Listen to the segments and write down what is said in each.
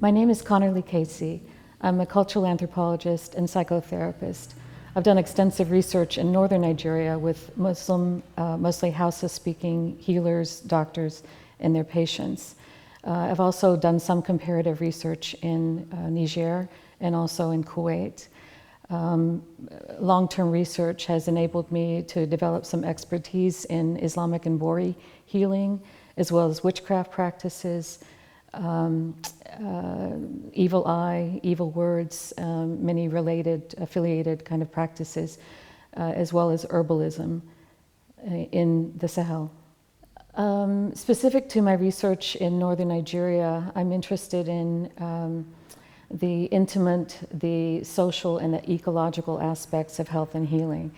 My name is Conerly Casey. I'm a cultural anthropologist and psychotherapist. I've done extensive research in northern Nigeria with Muslim, mostly Hausa-speaking healers, doctors, and their patients. I've also done some comparative research in Niger and also in Kuwait. Long-term research has enabled me to develop some expertise in Islamic and Bori healing, as well as witchcraft practices, evil eye, evil words, many related, affiliated kind of practices, as well as herbalism in the Sahel. Specific to my research in northern Nigeria, I'm interested in the intimate, the social, and the ecological aspects of health and healing.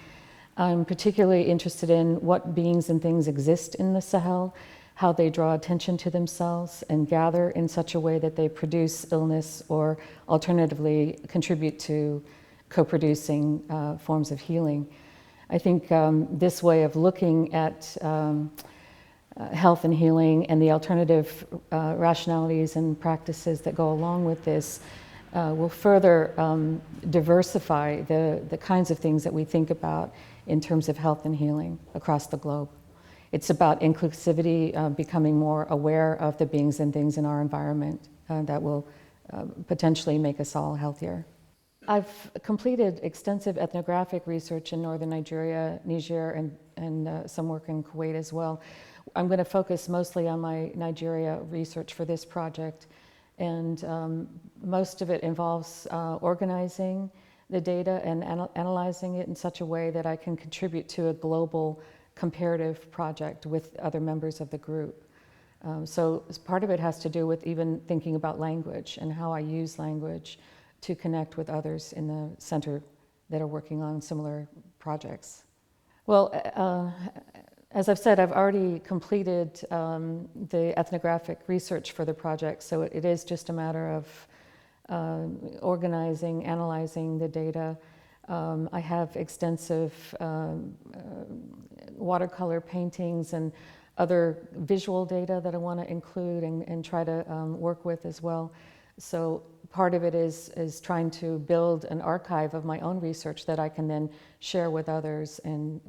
I'm particularly interested in what beings and things exist in the Sahel, how they draw attention to themselves and gather in such a way that they produce illness or alternatively contribute to co-producing forms of healing. I think this way of looking at health and healing and the alternative rationalities and practices that go along with this will further diversify the kinds of things that we think about in terms of health and healing across the globe. It's about inclusivity, becoming more aware of the beings and things in our environment that will potentially make us all healthier. I've completed extensive ethnographic research in northern Nigeria, Niger, and some work in Kuwait as well. I'm going to focus mostly on my Nigeria research for this project, and most of it involves organizing the data and analyzing it in such a way that I can contribute to a global comparative project with other members of the group. So part of it has to do with even thinking about language and how I use language to connect with others in the center that are working on similar projects. Well, as I've said, I've already completed the ethnographic research for the project, so it is just a matter of organizing, analyzing the data. I have extensive watercolor paintings and other visual data that I want to include and try to work with as well. So part of it is trying to build an archive of my own research that I can then share with others and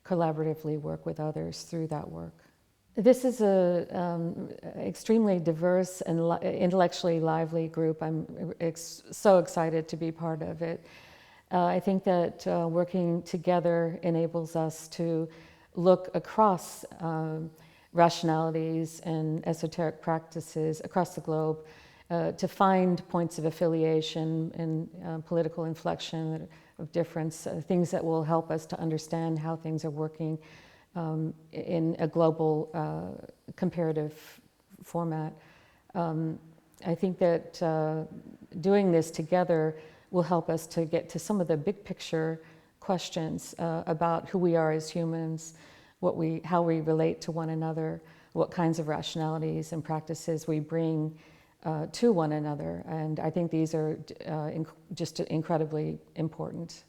collaboratively work with others through that work. This is an extremely diverse and intellectually lively group. I'm so excited to be part of it. I think that working together enables us to look across rationalities and esoteric practices across the globe to find points of affiliation and political inflection of difference, things that will help us to understand how things are working in a global comparative format. I think that doing this together will help us to get to some of the big picture questions about who we are as humans, how we relate to one another, what kinds of rationalities and practices we bring to one another. And I think these are just incredibly important.